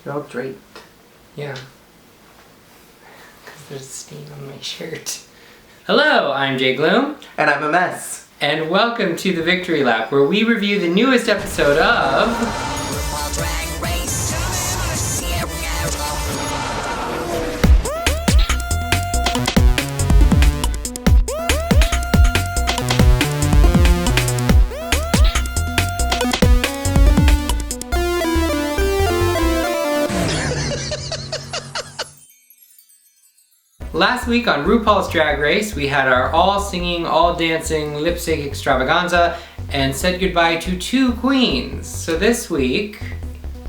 You're all draped. Yeah. Because there's steam on my shirt. Hello, I'm Jay Gloom. And I'm a mess. And welcome to the Victory Lap, where we review the newest episode of RuPaul's Drag Race. Last week on RuPaul's Drag Race, we had our all singing, all dancing, lip sync extravaganza and said goodbye to 2 queens. So this week,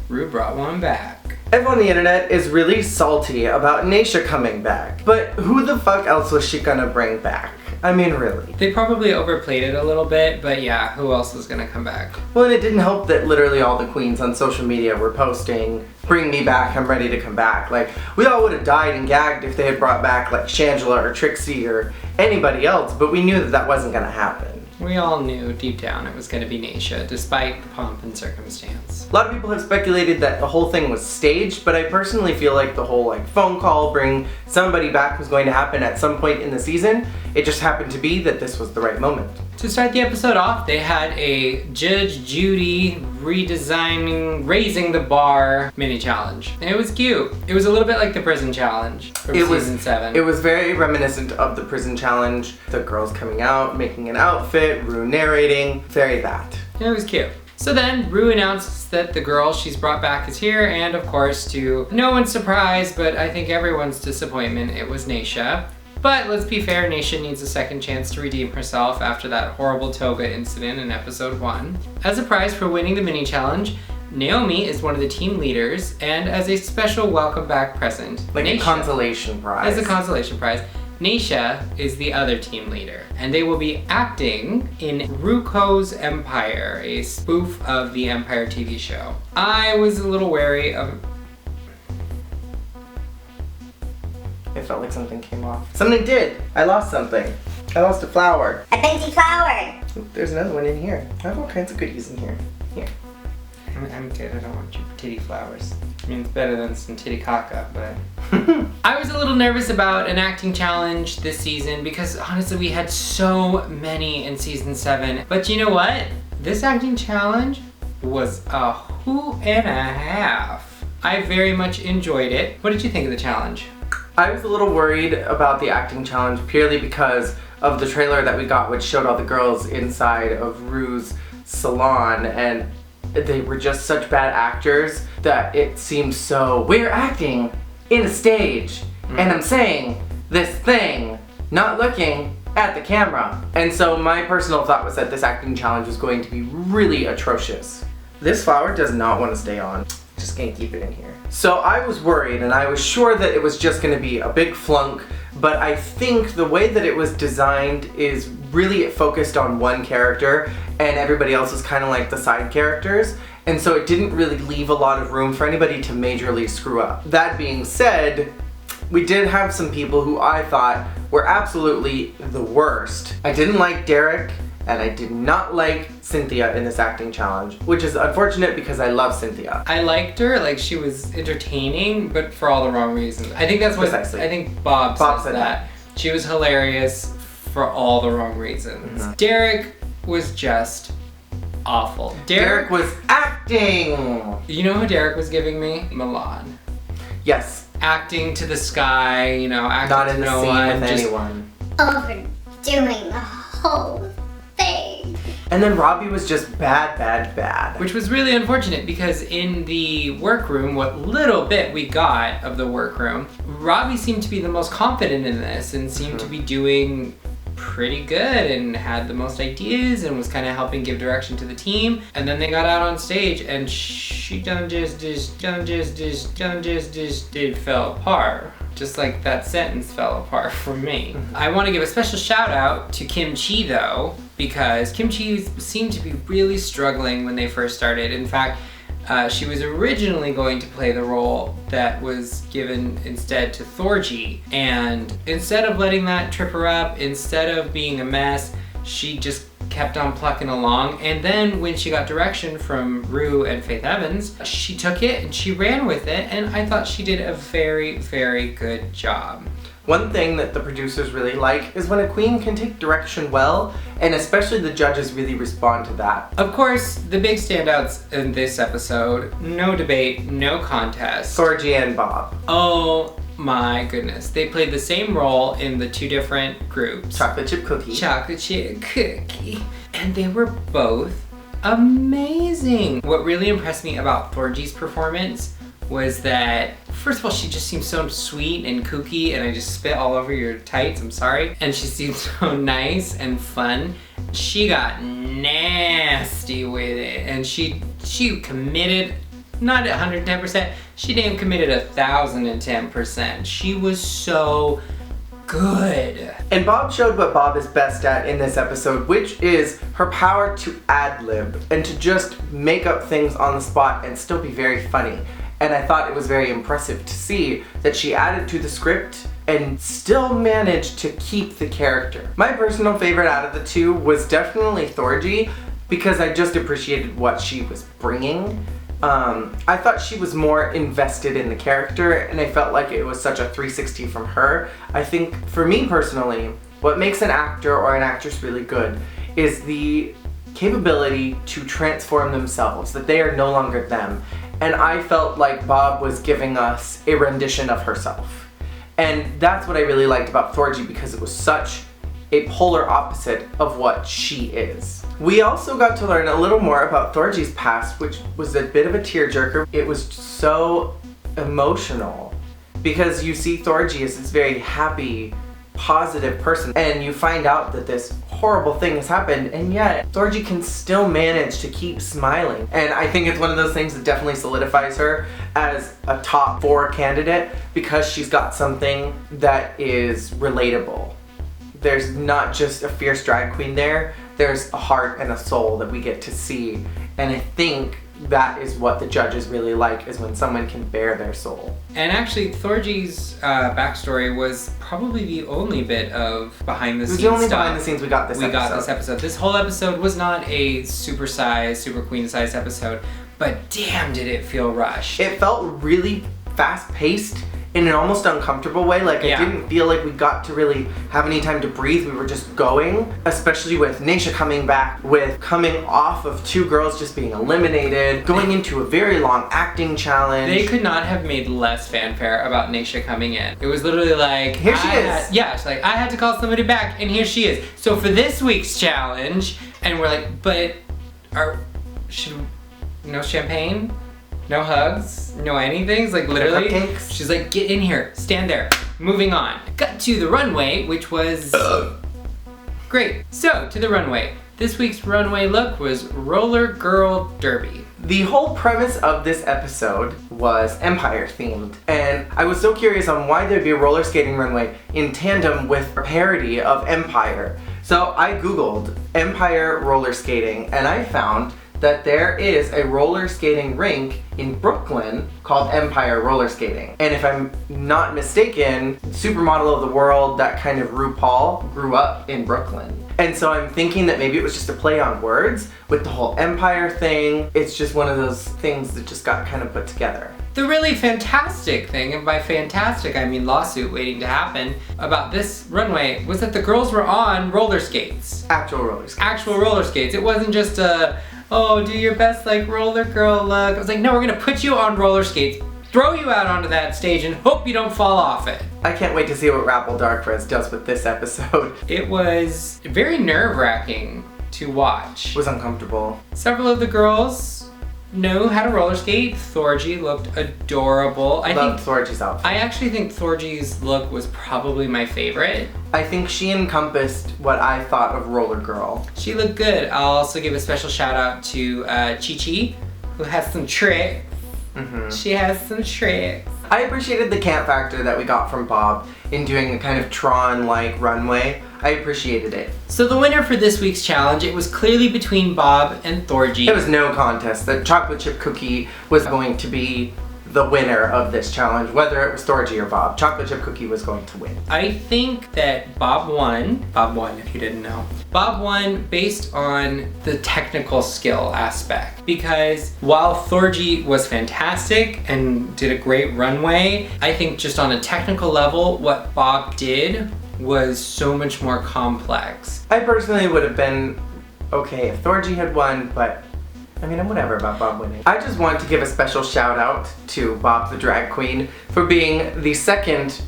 Ru brought one back. Everyone on the internet is really salty about Nisha coming back. But who the fuck else was she gonna bring back? I mean, really. They probably overplayed it a little bit, but yeah, who else was gonna come back? Well, and it didn't help that literally all the queens on social media were posting, "Bring me back, I'm ready to come back." Like, we all would have died and gagged if they had brought back like Shangela or Trixie or anybody else, but we knew that that wasn't gonna happen. We all knew deep down it was gonna be Nisha, despite the pomp and circumstance. A lot of people have speculated that the whole thing was staged, but I personally feel like the whole like phone call, bring somebody back was going to happen at some point in the season. It just happened to be that this was the right moment. To start the episode off, they had a Judge Judy redesigning, raising the bar mini challenge. And it was cute. It was a little bit like the prison challenge from season 7. It was very reminiscent of the prison challenge. The girls coming out, making an outfit, Ru narrating, very that. It was cute. So then, Ru announces that the girl she's brought back is here, and of course, to no one's surprise, but I think everyone's disappointment, it was Nisha. But let's be fair, Nisha needs a second chance to redeem herself after that horrible toga incident in episode 1. As a prize for winning the mini challenge, Naomi is one of the team leaders, and as a special welcome back present, like Nisha, a consolation prize. As a consolation prize, Nisha is the other team leader, and they will be acting in RuCo's Empire, a spoof of the Empire TV show. I was a little wary of... It felt like something came off. Something did! I lost something. I lost a flower. A dainty flower! Oop, there's another one in here. I have all kinds of goodies in here. Here. I'm good, I don't want your titty flowers. I mean, it's better than some titty caca, but... I was a little nervous about an acting challenge this season because honestly we had so many in season 7. But you know what? This acting challenge was a hoot and a half. I very much enjoyed it. What did you think of the challenge? I was a little worried about the acting challenge purely because of the trailer that we got, which showed all the girls inside of Ru's salon, and they were just such bad actors that it seemed so, we're acting in a stage, and I'm saying this thing, not looking at the camera. And so my personal thought was that this acting challenge was going to be really atrocious. This flower does not want to stay on. Just gonna keep it in here. So I was worried, and I was sure that it was just gonna be a big flunk, but I think the way that it was designed is really it focused on one character, and everybody else was kind of like the side characters, and so it didn't really leave a lot of room for anybody to majorly screw up. That being said, we did have some people who I thought were absolutely the worst. I didn't like Derek, and I did not like Cynthia in this acting challenge, which is unfortunate because I love Cynthia. I liked her, like she was entertaining, but for all the wrong reasons. I think that's what, Precisely. I think Bob said that. She was hilarious for all the wrong reasons. Derek was just awful. Derek was acting! You know who Derek was giving me? Milan. Yes. Acting to the sky, you know, acting not to in the no scene one. with anyone. Overdoing the whole thing. And then Robbie was just bad, bad, bad. Which was really unfortunate because in the workroom, what little bit we got of the workroom, Robbie seemed to be the most confident in this and seemed to be doing pretty good and had the most ideas and was kind of helping give direction to the team. And then they got out on stage and she fell apart. Just like that sentence fell apart for me. I want to give a special shout out to Kim Chi though, because Kim Chi seemed to be really struggling when they first started. In fact, she was originally going to play the role that was given instead to Thorgy, and instead of letting that trip her up, instead of being a mess, she just kept on plucking along. And then when she got direction from Ru and Faith Evans, she took it and she ran with it. And I thought she did a very, very good job. One thing that the producers really like is when a queen can take direction well, and especially the judges really respond to that. Of course, the big standouts in this episode, no debate, no contest. Thorgy and Bob. Oh my goodness. They played the same role in the two different groups. Chocolate chip cookie. Chocolate chip cookie. And they were both amazing. What really impressed me about Thorgy's performance was that, first of all, she just seemed so sweet and kooky, and I just spit all over your tights, I'm sorry. And she seemed so nice and fun. She got nasty with it, and she committed, not 110%, she damn committed 1,010%. She was so good. And Bob showed what Bob is best at in this episode, which is her power to ad-lib and to just make up things on the spot and still be very funny. And I thought it was very impressive to see that she added to the script and still managed to keep the character. My personal favorite out of the two was definitely Thorgy, because I just appreciated what she was bringing. I thought she was more invested in the character, and I felt like it was such a 360 from her. I think, for me personally, what makes an actor or an actress really good is the capability to transform themselves, that they are no longer them. And I felt like Bob was giving us a rendition of herself. And that's what I really liked about Thorgy, because it was such a polar opposite of what she is. We also got to learn a little more about Thorgy's past, which was a bit of a tearjerker. It was so emotional, because you see Thorgy as this very happy, positive person, and you find out that this horrible thing has happened, and yet Thorgy can still manage to keep smiling. And I think it's one of those things that definitely solidifies her as a top 4 candidate, because she's got something that is relatable. There's not just a fierce drag queen there, there's a heart and a soul that we get to see. And I think that is what the judges really like, is when someone can bear their soul. And actually, Thorgy's backstory was probably the only bit of behind the scenes It was the only stuff behind the scenes we got this episode. This whole episode was not a super queen sized episode, but damn did it feel rushed. It felt really fast paced in an almost uncomfortable way. Like, I didn't feel like we got to really have any time to breathe. We were just going, especially with Nisha coming back, with coming off of 2 girls just being eliminated, going into a very long acting challenge. They could not have made less fanfare about Nisha coming in. It was literally like, here she is. It's like, I had to call somebody back, and here she is. So for this week's challenge, and we're like, but no champagne? No hugs, no anything. It's like literally, she's like, get in here, stand there, moving on. Cut to the runway, which was great. So, to the runway. This week's runway look was Roller Girl Derby. The whole premise of this episode was Empire themed, and I was so curious on why there'd be a roller skating runway in tandem with a parody of Empire. So I googled Empire roller skating, and I found that there is a roller skating rink in Brooklyn called Empire Roller Skating. And if I'm not mistaken, supermodel of the world, that kind of RuPaul, grew up in Brooklyn. And so I'm thinking that maybe it was just a play on words with the whole Empire thing. It's just one of those things that just got kind of put together. The really fantastic thing, and by fantastic I mean lawsuit waiting to happen, about this runway was that the girls were on roller skates. Actual roller skates. Actual roller skates. It wasn't just a, oh, do your best like roller girl look. I was like, no, we're gonna put you on roller skates, throw you out onto that stage, and hope you don't fall off it. I can't wait to see what RuPaul Dark Friends does with this episode. It was very nerve-wracking to watch. It was uncomfortable. Several of the girls knew how to roller skate. Thorgy looked adorable. I loved Thorgy's outfit. I actually think Thorgy's look was probably my favorite. I think she encompassed what I thought of Roller Girl. She looked good. I'll also give a special shout out to Chi-Chi, who has some tricks. She has some tricks. I appreciated the camp factor that we got from Bob in doing a kind of Tron-like runway. I appreciated it. So the winner for this week's challenge, it was clearly between Bob and Thorgy. There was no contest. The chocolate chip cookie was going to be the winner of this challenge, whether it was Thorgy or Bob. Chocolate chip cookie was going to win. I think that Bob won if you didn't know. Bob won based on the technical skill aspect, because while Thorgy was fantastic and did a great runway, I think just on a technical level, what Bob did was so much more complex. I personally would have been okay if Thorgy had won, but I mean, I'm whatever about Bob winning. I just want to give a special shout out to Bob the drag queen for being the second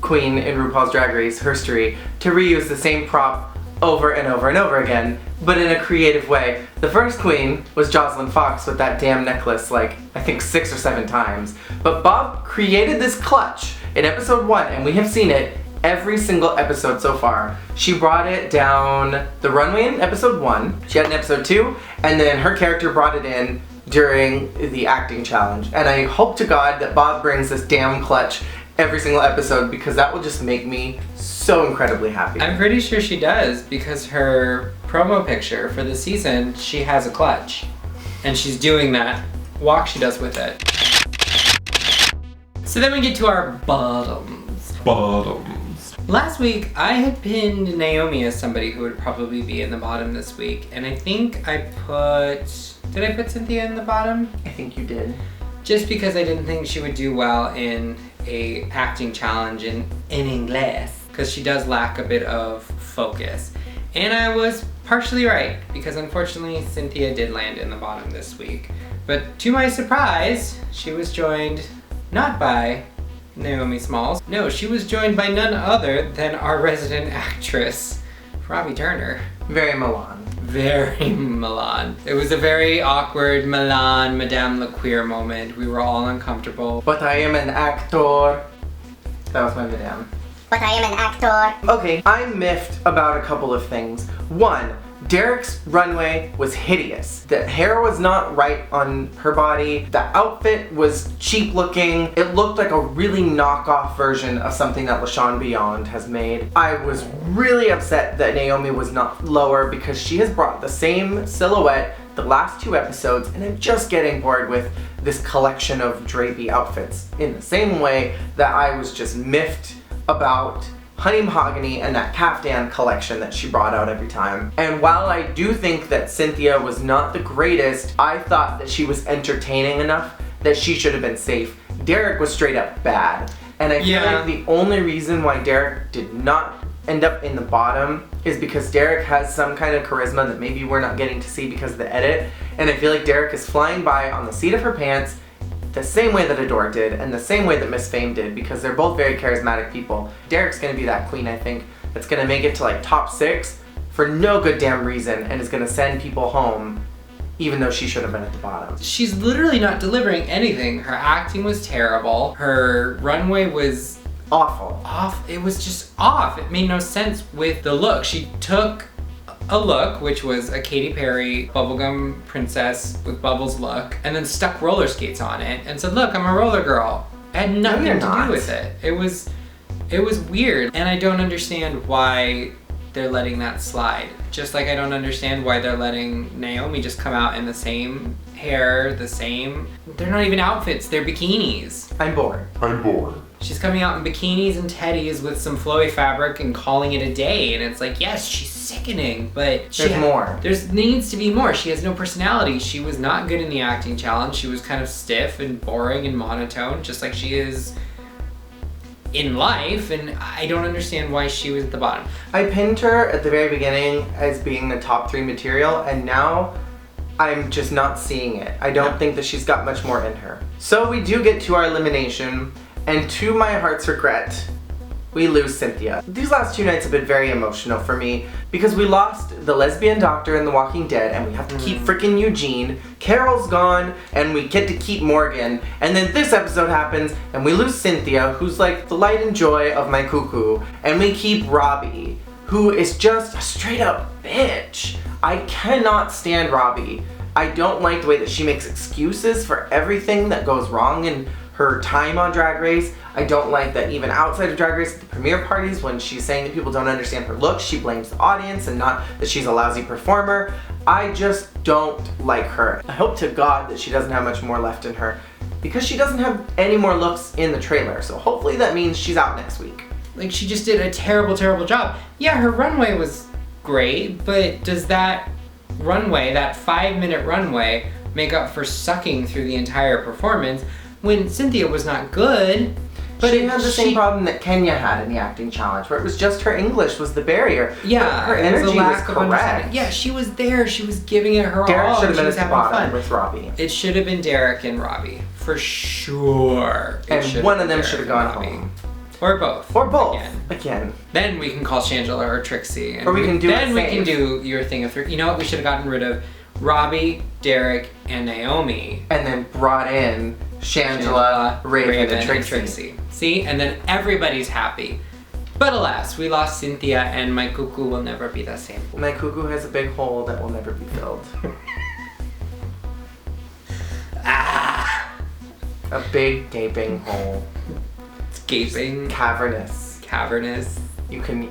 queen in RuPaul's Drag Race history to reuse the same prop over and over and over again, but in a creative way. The first queen was Jocelyn Fox with that damn necklace like, I think 6 or 7 times. But Bob created this clutch in episode 1, and we have seen it every single episode so far. She brought it down the runway in episode 1, she had it in episode 2, and then her character brought it in during the acting challenge. And I hope to God that Bob brings this damn clutch every single episode, because that will just make me so incredibly happy. I'm pretty sure she does, because her promo picture for the season, she has a clutch. And she's doing that walk she does with it. So then we get to our bottoms. Last week, I had pinned Naomi as somebody who would probably be in the bottom this week, and I think I did I put Cynthia in the bottom? I think you did. Just because I didn't think she would do well in a acting challenge in English, because she does lack a bit of focus. And I was partially right, because unfortunately Cynthia did land in the bottom this week. But to my surprise, she was joined not by Naomi Smalls. No, she was joined by none other than our resident actress, Robbie Turner. Very Milan. Very Milan. It was a very awkward Milan Madame LaQueer moment. We were all uncomfortable. But I am an actor. That was my madame. But I am an actor. Okay, I'm miffed about a couple of things. One, Derek's runway was hideous. The hair was not right on her body. The outfit was cheap looking. It looked like a really knockoff version of something that LaShawn Beyond has made. I was really upset that Naomi was not lower, because she has brought the same silhouette the last 2 episodes, and I'm just getting bored with this collection of drapey outfits in the same way that I was just miffed about Honey Mahogany and that caftan collection that she brought out every time. And while I do think that Cynthia was not the greatest, I thought that she was entertaining enough that she should have been safe. Derek was straight up bad. And I feel like the only reason why Derek did not end up in the bottom is because Derek has some kind of charisma that maybe we're not getting to see because of the edit. And I feel like Derek is flying by on the seat of her pants the same way that Adore did, and the same way that Miss Fame did, because they're both very charismatic people. Derek's gonna be that queen, I think, that's gonna make it to like top 6 for no good damn reason, and is gonna send people home even though she should have been at the bottom. She's literally not delivering anything. Her acting was terrible. Her runway was awful. Off. It was just off. It made no sense with the look. She took a look, which was a Katy Perry bubblegum princess with bubbles look, and then stuck roller skates on it and said, look, I'm a roller girl. It had nothing to do with it. It was weird, and I don't understand why they're letting that slide. Just like I don't understand why they're letting Naomi just come out in the same hair, they're not even outfits, they're bikinis. I'm bored. She's coming out in bikinis and teddies with some flowy fabric and calling it a day, and it's like, yes, she's sickening, but there's more. There needs to be more. She has no personality. She was not good in the acting challenge. She was kind of stiff and boring and monotone, just like she is in life, and I don't understand why she was at the bottom. I pinned her at the very beginning as being the top 3 material, and now I'm just not seeing it. I don't think that she's got much more in her. So we do get to our elimination, and to my heart's regret, we lose Cynthia. These last 2 nights have been very emotional for me because we lost the lesbian doctor in The Walking Dead, and we have to keep freaking Eugene. Carol's gone, and we get to keep Morgan. And then this episode happens, and we lose Cynthia, who's like the light and joy of my cuckoo. And we keep Robbie, who is just a straight up bitch. I cannot stand Robbie. I don't like the way that she makes excuses for everything that goes wrong in her time on Drag Race. I don't like that even outside of Drag Race at the premiere parties, when she's saying that people don't understand her look, she blames the audience and not that she's a lousy performer. I just don't like her. I hope to God that she doesn't have much more left in her, because she doesn't have any more looks in the trailer. So hopefully that means she's out next week. Like, she just did a terrible, terrible job. Yeah, her runway was great, but does that runway, that 5-minute runway, make up for sucking through the entire performance when Cynthia was not good? But she had the same problem that Kenya had in the acting challenge, where it was just her English was the barrier. Yeah, but her energy was correct. Yeah, she was there. She was giving it her Derek all. should have She been was at the having bottom fun. with Robbie. It should have been Derek and Robbie, for sure. It should And one have of them been should have Derek gone and Robbie. home. Or both. Or both. Again. Then we can call Shangela or Trixie. And or we can do Then it we safe. can do your thing of 3. You know what? We should have gotten rid of Robbie, Derek, and Naomi. And then brought in Shangela, Raven, and Trixie. See? And then everybody's happy. But alas, we lost Cynthia, and my cuckoo will never be the same. My cuckoo has a big hole that will never be filled. A big gaping hole. It's gaping. Cavernous. Cavernous. You can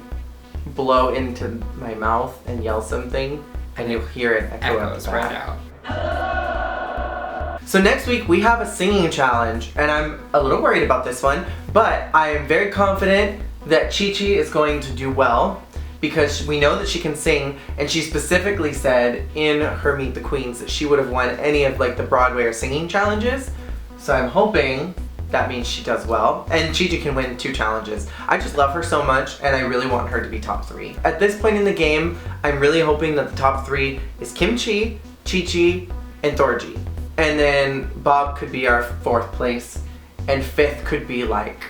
blow into my mouth and yell something, and you'll hear it echo out Echoes the right back. out. So next week we have a singing challenge, and I'm a little worried about this one, but I am very confident that Chi Chi is going to do well because we know that she can sing, and she specifically said in her Meet the Queens that she would have won any of like the Broadway or singing challenges. So I'm hoping that means she does well, and Chi Chi can win 2 challenges. I just love her so much, and I really want her to be top 3. At this point in the game, I'm really hoping that the top 3 is Kim Chi, Chi Chi, and Thorgy. And then Bob could be our 4th place, and 5th could be like,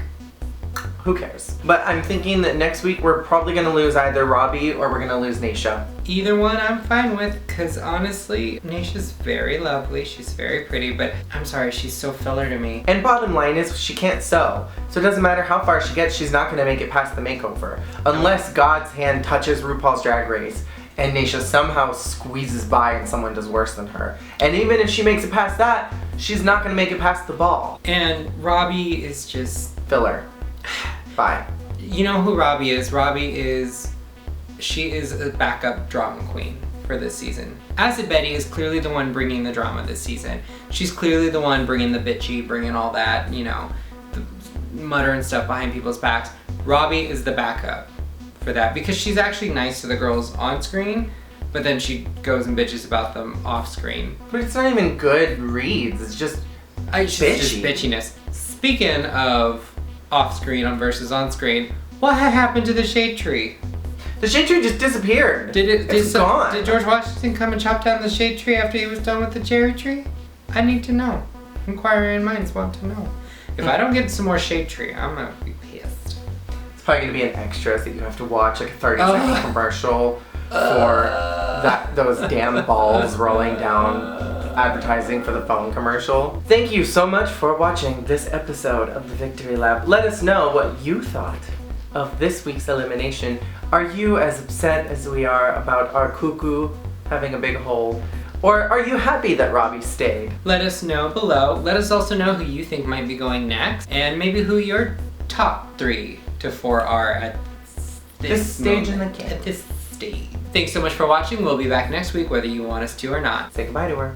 who cares? But I'm thinking that next week we're probably gonna lose either Robbie or we're gonna lose Nisha. Either one I'm fine with, because honestly, Nisha's very lovely, she's very pretty, but I'm sorry, she's so filler to me. And bottom line is she can't sew. So it doesn't matter how far she gets, she's not gonna make it past the makeover. Unless God's hand touches RuPaul's Drag Race and Nisha somehow squeezes by and someone does worse than her. And even if she makes it past that, she's not gonna make it past the ball. And Robbie is just... Filler. Bye. You know who Robbie is? She is a backup drama queen for this season. Acid Betty is clearly the one bringing the drama this season. She's clearly the one bringing the bitchy, bringing all that, you know, the muttering stuff behind people's backs. Robbie is the backup for that because she's actually nice to the girls on screen, but then she goes and bitches about them off screen. But it's not even good reads, it's just It's just bitchiness. Speaking of off screen versus on screen, what had happened to the shade tree? The shade tree just disappeared. It's gone. Did George Washington come and chop down the shade tree after he was done with the cherry tree? I need to know. Inquiring minds want to know. If I don't get some more shade tree, I'm gonna be pissed. It's probably gonna be an extra that you have to watch, like a 30-second commercial for those damn balls rolling down advertising for the phone commercial. Thank you so much for watching this episode of the Victory Lab. Let us know what you thought of this week's elimination. Are you as upset as we are about our cuckoo having a big hole? Or are you happy that Robbie stayed? Let us know below. Let us also know who you think might be going next, and maybe who your top 3 to 4 are at this stage in the moment, game. At this stage. Thanks so much for watching. We'll be back next week whether you want us to or not. Say goodbye to her.